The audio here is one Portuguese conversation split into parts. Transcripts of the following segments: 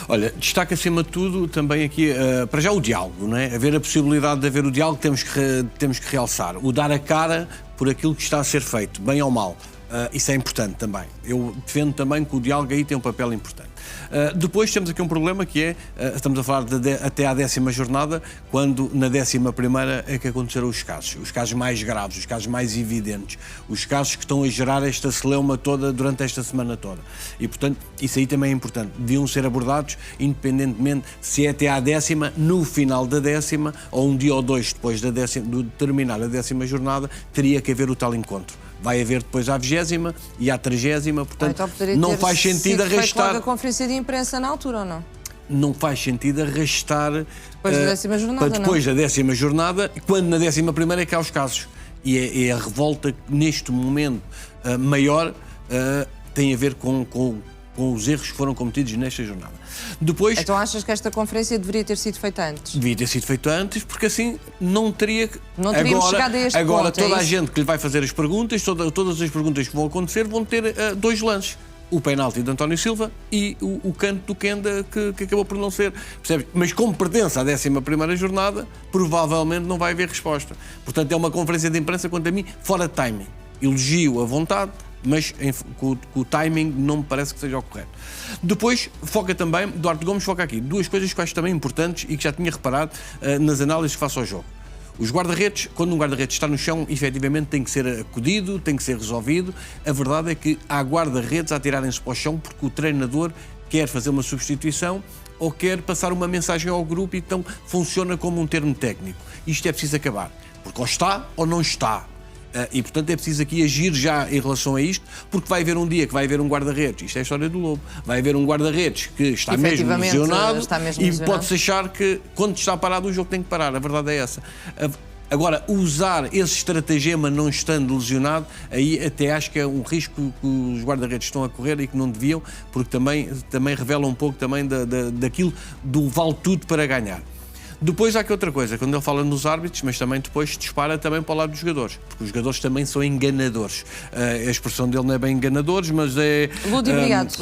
Olha, destaca acima de tudo também aqui, para já o diálogo, não é? Haver a possibilidade de haver o diálogo, temos que realçar. O dar a cara por aquilo que está a ser feito, bem ou mal. Isso é importante também. Eu defendo também que o diálogo aí tem um papel importante. Depois temos aqui um problema que é, estamos a falar até à 10ª jornada, quando na 11ª é que aconteceram os casos mais graves, os casos mais evidentes, os casos que estão a gerar esta celeuma toda durante esta semana toda. E, portanto, isso aí também é importante. Deviam ser abordados, independentemente se é até à 10ª, no final da 10ª, ou um dia ou dois depois de terminar a 10ª jornada, teria que haver o tal encontro. Vai haver depois à 20ª e à 30ª, portanto, então não faz sentido arrastar... logo a conferência de imprensa na altura, ou não? Não faz sentido arrastar... Depois da 10ª jornada, para depois da 10ª jornada, quando na 11ª é que há os casos. E é a revolta que, neste momento maior, tem a ver com os erros que foram cometidos nesta jornada. Depois, então achas que esta conferência deveria ter sido feita antes? Devia ter sido feita antes, porque assim não teríamos chegado a este agora ponto, toda a gente que lhe vai fazer as perguntas, todas as perguntas que vão acontecer, vão ter dois lances. O penalti de António Silva e o canto do Kenda, que acabou por não ser, percebes? Mas como pertence à 11ª jornada, provavelmente não vai haver resposta. Portanto, é uma conferência de imprensa, quanto a mim, fora de timing. Elogio a vontade, mas com o timing não me parece que seja o correto. Depois, foca também, Duarte Gomes foca aqui, duas coisas que eu acho também importantes e que já tinha reparado nas análises que faço ao jogo. Os guarda-redes, quando um guarda-redes está no chão, efetivamente tem que ser acudido, tem que ser resolvido. A verdade é que há guarda-redes a atirarem-se para o chão porque o treinador quer fazer uma substituição ou quer passar uma mensagem ao grupo, e então funciona como um termo técnico. Isto é preciso acabar, porque ou está ou não está. E, portanto, é preciso aqui agir já em relação a isto, porque vai haver um dia que vai haver um guarda-redes, isto é a história do Lobo, vai haver um guarda-redes que está mesmo lesionado e pode-se achar que, quando está parado, o jogo tem que parar. A verdade é essa. Agora, usar esse estratagema não estando lesionado, aí até acho que é um risco que os guarda-redes estão a correr e que não deviam, porque também revela um pouco também daquilo do vale tudo para ganhar. Depois há aqui outra coisa, quando ele fala nos árbitros, mas também depois dispara também para o lado dos jogadores, porque os jogadores também são enganadores. A expressão dele não é bem enganadores, mas é... ludibriados.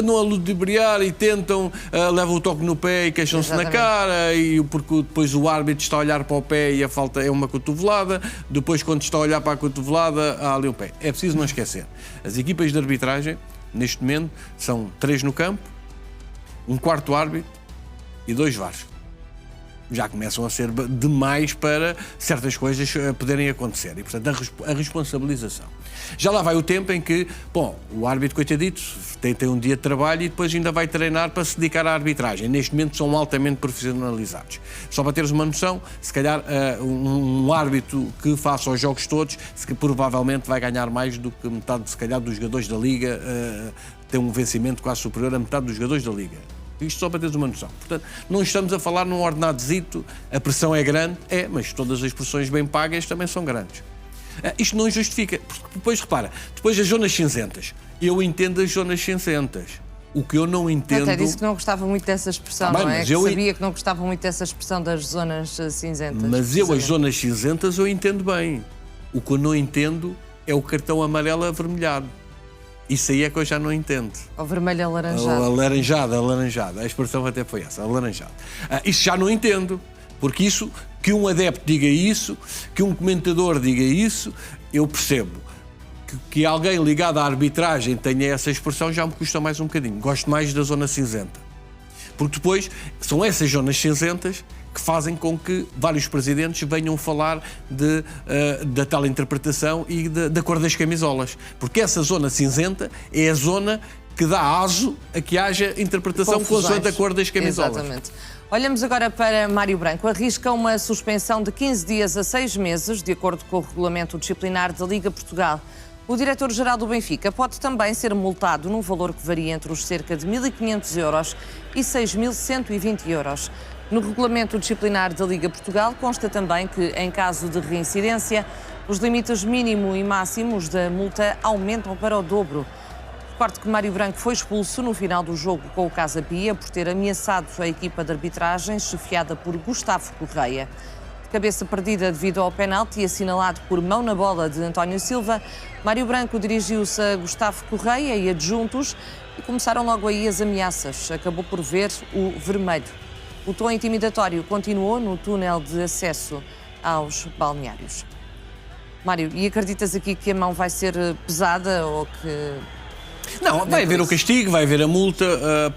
Não a ludibriar e tentam, levam o toque no pé e queixam-se na cara, e porque depois o árbitro está a olhar para o pé e a falta é uma cotovelada, depois quando está a olhar para a cotovelada há ali um pé. É preciso não esquecer. As equipas de arbitragem, neste momento, são 3 no campo, um quarto árbitro e 2 VARs. Já começam a ser demais para certas coisas poderem acontecer. E, portanto, a responsabilização. Já lá vai o tempo em que, bom, o árbitro, coitadito, tem um dia de trabalho e depois ainda vai treinar para se dedicar à arbitragem. Neste momento são altamente profissionalizados. Só para teres uma noção, se calhar um árbitro que faça os jogos todos, provavelmente vai ganhar mais do que metade, se calhar, dos jogadores da Liga, tem um vencimento quase superior a metade dos jogadores da Liga. Isto só para teres uma noção. Portanto, não estamos a falar num ordenadozito, a pressão é grande, mas todas as pressões bem pagas também são grandes. Isto não justifica, porque depois, repara, depois as zonas cinzentas. Eu entendo as zonas cinzentas. O que eu não entendo... Até disse que não gostava muito dessa expressão, não é? Que sabia que não gostava muito dessa expressão das zonas cinzentas. Mas as zonas cinzentas eu entendo bem. O que eu não entendo é o cartão amarelo avermelhado. Isso aí é que eu já não entendo. Ou vermelho alaranjado. Alaranjado. A expressão até foi essa, alaranjado. Isso já não entendo. Porque isso, que um adepto diga isso, que um comentador diga isso, eu percebo. Que alguém ligado à arbitragem tenha essa expressão já me custa mais um bocadinho. Gosto mais da zona cinzenta. Porque depois são essas zonas cinzentas que fazem com que vários presidentes venham falar da tal interpretação e da cor das camisolas. Porque essa zona cinzenta é a zona que dá aso a que haja interpretação consoante a cor das camisolas. Exatamente. Olhamos agora para Mário Branco. Arrisca uma suspensão de 15 dias a 6 meses, de acordo com o regulamento disciplinar da Liga Portugal. O diretor-geral do Benfica pode também ser multado num valor que varia entre os cerca de 1.500 euros e 6.120 euros. No regulamento disciplinar da Liga Portugal consta também que, em caso de reincidência, os limites mínimo e máximos da multa aumentam para o dobro. Recordo que Mário Branco foi expulso no final do jogo com o Casa Pia por ter ameaçado a equipa de arbitragem, chefiada por Gustavo Correia. De cabeça perdida devido ao penalti assinalado por mão na bola de António Silva, Mário Branco dirigiu-se a Gustavo Correia e adjuntos e começaram logo aí as ameaças. Acabou por ver o vermelho. O tom intimidatório continuou no túnel de acesso aos balneários. Mário, e acreditas aqui que a mão vai ser pesada ou que... Não, vai haver o castigo, vai haver a multa,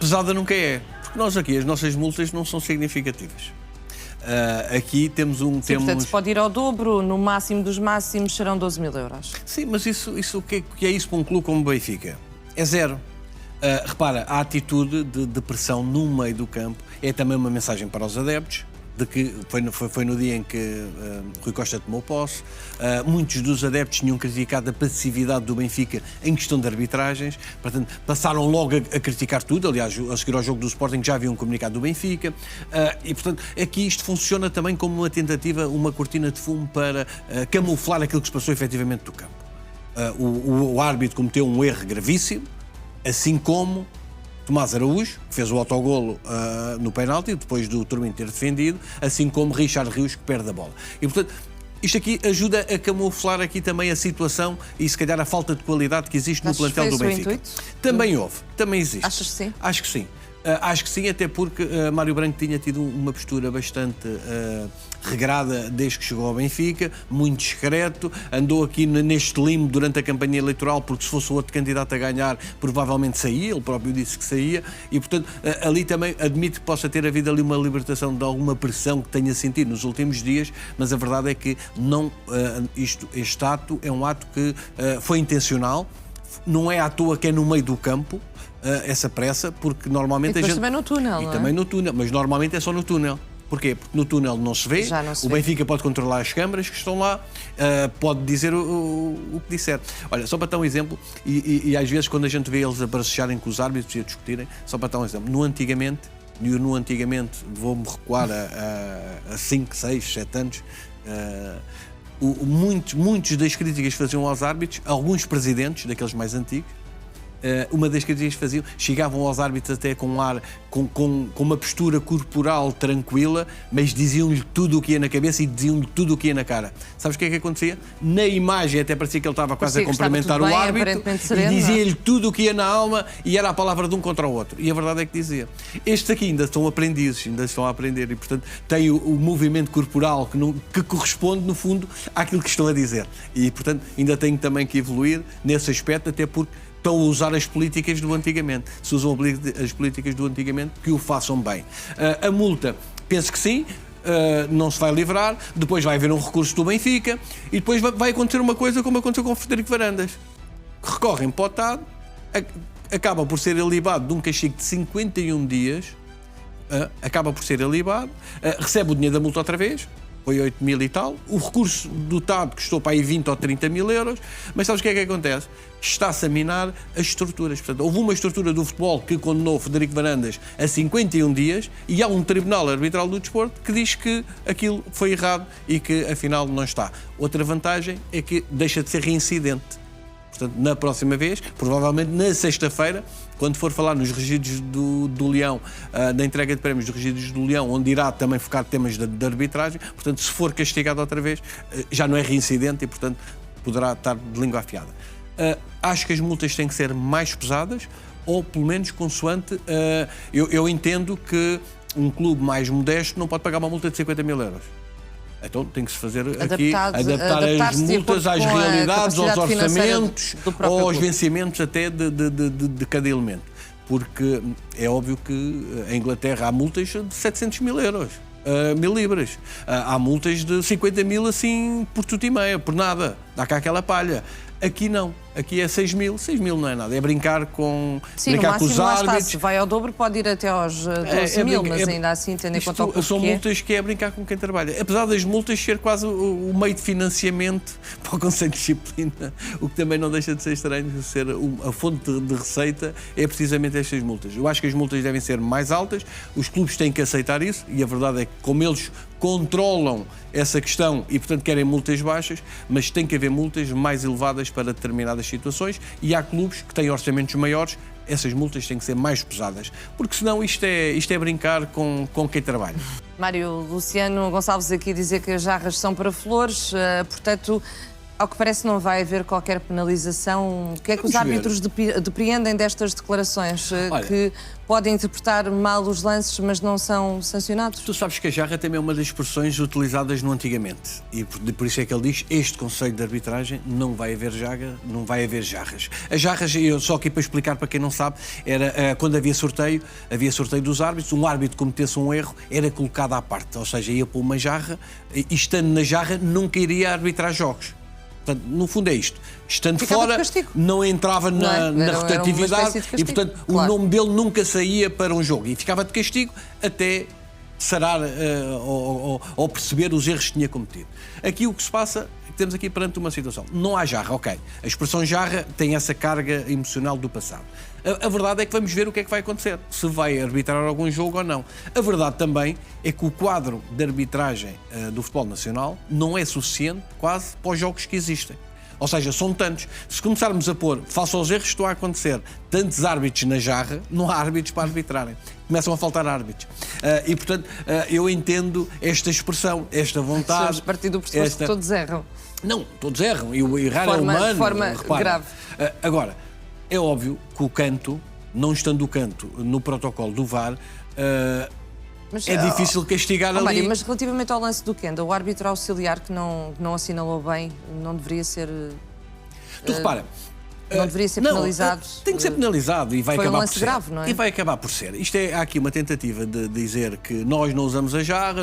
pesada nunca é. Porque nós aqui, as nossas multas não são significativas. Aqui temos Sim, portanto, se pode ir ao dobro, no máximo dos máximos serão 12 mil euros. Sim, mas isso o que é isso para um clube como o Benfica? É zero. Repara, a atitude de pressão no meio do campo é também uma mensagem para os adeptos, de que foi no dia em que Rui Costa tomou posse. Muitos dos adeptos tinham criticado a passividade do Benfica em questão de arbitragens, portanto passaram logo a criticar tudo. Aliás, a seguir ao jogo do Sporting já havia um comunicado do Benfica, e portanto aqui isto funciona também como uma tentativa, uma cortina de fumo para camuflar aquilo que se passou efetivamente do campo. O árbitro cometeu um erro gravíssimo, assim como Tomás Araújo, que fez o autogolo no penalti, depois do Turmin ter defendido, assim como Richard Rios, que perde a bola. E, portanto, isto aqui ajuda a camuflar aqui também a situação e, se calhar, a falta de qualidade que existe no plantel do Benfica. Também houve, também existe. Achas que sim? Acho que sim. Acho que sim, até porque Mário Branco tinha tido uma postura bastante regrada desde que chegou ao Benfica, muito discreto, andou aqui neste limbo durante a campanha eleitoral, porque se fosse outro candidato a ganhar, provavelmente saía, ele próprio disse que saía, e portanto ali também admito que possa ter havido ali uma libertação de alguma pressão que tenha sentido nos últimos dias, mas a verdade é que não, este ato é um ato que foi intencional, não é à toa que é no meio do campo, essa pressa, porque normalmente a gente... também no túnel, e não é? também no túnel, mas normalmente é só no túnel. Porquê? Porque no túnel não se vê, o Benfica pode controlar as câmaras que estão lá, pode dizer o que disser. Olha, só para dar um exemplo, e às vezes quando a gente vê eles a bracecharem com os árbitros e a discutirem, só para dar um exemplo, no antigamente, vou-me recuar a 5, 6, 7 anos, muitos das críticas que faziam aos árbitros, alguns presidentes, daqueles mais antigos, uma das críticas que faziam, chegavam aos árbitros até com um ar, com uma postura corporal tranquila, mas diziam-lhe tudo o que ia na cabeça e diziam-lhe tudo o que ia na cara. Sabes o que é que acontecia? Na imagem até parecia que ele estava quase a cumprimentar o árbitro e dizia-lhe tudo o que ia na alma e era a palavra de um contra o outro. E a verdade é que dizia. Estes aqui ainda estão aprendizes, ainda estão a aprender e, portanto, têm o movimento corporal que corresponde, no fundo, àquilo que estão a dizer. E, portanto, ainda têm também que evoluir nesse aspecto, até porque estão a usar as políticas do antigamente. Se usam as políticas do antigamente, que o façam bem. A multa, penso que sim, não se vai livrar, depois vai haver um recurso do Benfica e depois vai acontecer uma coisa como aconteceu com o Frederico Varandas. Recorrem para o TAD, acaba por ser alibado de um castigo de 51 dias, acaba por ser alibado, recebe o dinheiro da multa outra vez, foi 8 mil e tal, o recurso do TAD custou para aí 20 ou 30 mil euros, mas sabes o que é que acontece? Está-se a minar as estruturas. Portanto, houve uma estrutura do futebol que condenou Frederico Varandas a 51 dias e há um tribunal arbitral do desporto que diz que aquilo foi errado e que afinal não está. Outra vantagem é que deixa de ser reincidente. Portanto, na próxima vez, provavelmente na sexta-feira, quando for falar nos registros do Leão, na entrega de prémios dos registros do Leão, onde irá também focar temas de arbitragem, portanto, se for castigado outra vez, já não é reincidente e, portanto, poderá estar de língua afiada. Acho que as multas têm que ser mais pesadas, ou pelo menos consoante... eu entendo que um clube mais modesto não pode pagar uma multa de 50 mil euros. Então tem que se fazer aqui, adaptar as multas às realidades, aos orçamentos, aos vencimentos até de cada elemento. Porque é óbvio que em Inglaterra há multas de 700 mil euros, 1000 libras. Há multas de 50 mil assim por tudo e meia, por nada. Dá cá aquela palha. Aqui não. Aqui é 6 mil. 6 mil não é nada. É brincar com, sim, brincar com os árbitros. Está, se vai ao dobro pode ir até aos 12 mil, mas ainda assim, tendo em conta o custo são multas que é brincar com quem trabalha. Apesar das multas ser quase o meio de financiamento para o Conselho de Disciplina, o que também não deixa de ser estranho, ser a fonte de receita é precisamente estas multas. Eu acho que as multas devem ser mais altas, os clubes têm que aceitar isso e a verdade é que como eles controlam essa questão e, portanto, querem multas baixas, mas tem que haver multas mais elevadas para determinadas situações e há clubes que têm orçamentos maiores, essas multas têm que ser mais pesadas, porque senão isto é brincar com quem trabalha. Mário, Luciano Gonçalves aqui dizer que as jarras são para flores, portanto, Ao que parece, não vai haver qualquer penalização. O que é que os árbitros depreendem destas declarações? Olha, que podem interpretar mal os lances, mas não são sancionados? Tu sabes que a jarra também é uma das expressões utilizadas no antigamente. E por isso é que ele diz, este conceito de arbitragem, não vai haver jarra, não vai haver jarras. As jarras, eu só aqui para explicar para quem não sabe, era quando havia sorteio dos árbitros, um árbitro cometesse um erro, era colocado à parte. Ou seja, ia para uma jarra, e estando na jarra, nunca iria arbitrar jogos. Portanto, no fundo é isto. Estando fora, não entrava na rotatividade e, portanto, o nome dele nunca saía para um jogo. E ficava de castigo até sarar ou perceber os erros que tinha cometido. Aqui o que se passa é que temos aqui perante uma situação. Não há jarra, ok. A expressão jarra tem essa carga emocional do passado. A verdade é que vamos ver o que é que vai acontecer, se vai arbitrar algum jogo ou não. A verdade também é que o quadro de arbitragem do futebol nacional não é suficiente quase para os jogos que existem. Ou seja, são tantos. Se começarmos a pôr, face aos erros que estão a acontecer, tantos árbitros na jarra, não há árbitros para arbitrarem. Começam a faltar árbitros. E, portanto, eu entendo esta expressão, esta vontade... Estamos partindo do pressuposto que todos erram. Não, todos erram. E o errar é humano. De forma grave. Agora, é óbvio que o canto, não estando o canto no protocolo do VAR, é difícil castigar ali. Mário, mas relativamente ao lance do Kenda, o árbitro auxiliar que não assinalou bem, não deveria ser... Tu repara... Não deveria ser penalizado? Tem que ser penalizado e vai Foi acabar um lance por ser. Grave, não é? E vai acabar por ser. Há aqui uma tentativa de dizer que nós não usamos a jarra,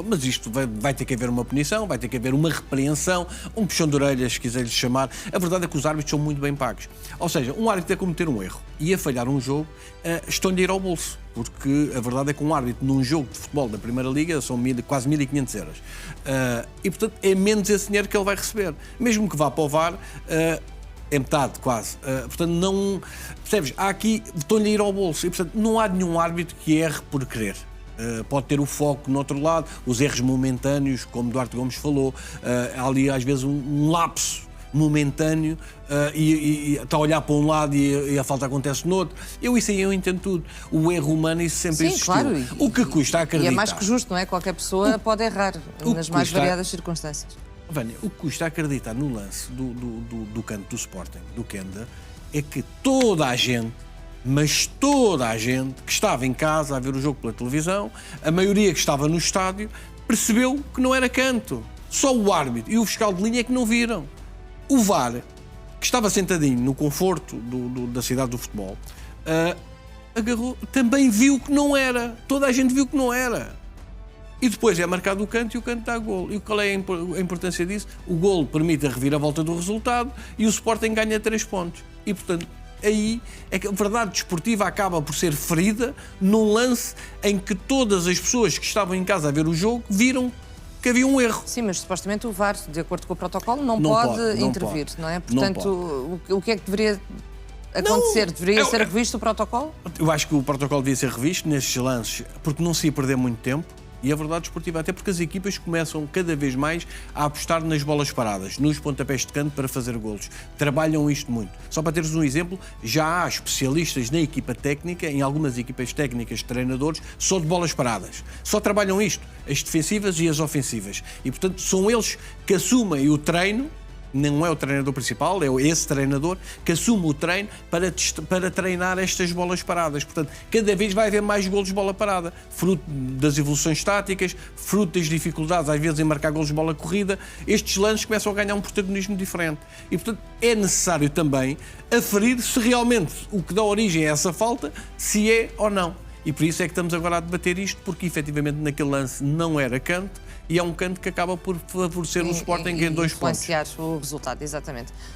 mas isto vai ter que haver uma punição, vai ter que haver uma repreensão, um puxão de orelhas, se quiser-lhes chamar. A verdade é que os árbitros são muito bem pagos. Ou seja, um árbitro a cometer um erro e a falhar um jogo, estão-lhe a ir ao bolso. Porque a verdade é que um árbitro num jogo de futebol da Primeira Liga são quase 1.500 euros. E, portanto, é menos esse dinheiro que ele vai receber. Mesmo que vá para o VAR... é metade, quase. Portanto, não... Percebes? Há aqui... Estão-lhe a ir ao bolso. E, portanto, não há nenhum árbitro que erre por querer. Pode ter o foco no outro lado, os erros momentâneos, como Duarte Gomes falou. Há ali, às vezes, um lapso momentâneo e está a olhar para um lado e a falta acontece no outro. Isso aí eu entendo tudo. O erro humano, isso sempre existiu. Claro. O que custa acreditar... E é mais que justo, não é? Qualquer pessoa pode errar nas mais variadas circunstâncias. Vânia, o que custa acreditar no lance do canto do Sporting, do Kenda, é que toda a gente, mas toda a gente que estava em casa a ver o jogo pela televisão, a maioria que estava no estádio, percebeu que não era canto. Só o árbitro e o fiscal de linha é que não viram. O VAR, que estava sentadinho no conforto da cidade do futebol, agarrou, também viu que não era. Toda a gente viu que não era. E depois é marcado o canto e o canto dá golo. E qual é a importância disso? O golo permite a reviravolta do resultado e o Sporting ganha 3 pontos. E, portanto, aí é que a verdade desportiva acaba por ser ferida num lance em que todas as pessoas que estavam em casa a ver o jogo viram que havia um erro. Sim, mas supostamente o VAR, de acordo com o protocolo, não pode intervir, não é? Portanto, o que é que deveria acontecer? Deveria ser revisto o protocolo? Eu acho que o protocolo devia ser revisto nestes lances, porque não se ia perder muito tempo. E a verdade desportiva, até porque as equipas começam cada vez mais a apostar nas bolas paradas, nos pontapés de canto para fazer golos. Trabalham isto muito. Só para teres um exemplo, já há especialistas na equipa técnica, em algumas equipas técnicas de treinadores, só de bolas paradas. Só trabalham isto, as defensivas e as ofensivas. E, portanto, são eles que assumem o treino. Não é o treinador principal, é esse treinador que assume o treino para treinar estas bolas paradas. Portanto, cada vez vai haver mais golos de bola parada, fruto das evoluções táticas, fruto das dificuldades, às vezes, em marcar golos de bola corrida. Estes lances começam a ganhar um protagonismo diferente. E, portanto, é necessário também aferir se realmente o que dá origem a essa falta, se é ou não. E por isso é que estamos agora a debater isto, porque efetivamente naquele lance não era canto, e é um canto que acaba por favorecer o Sporting em 2 pontos. Influenciar o resultado, exatamente.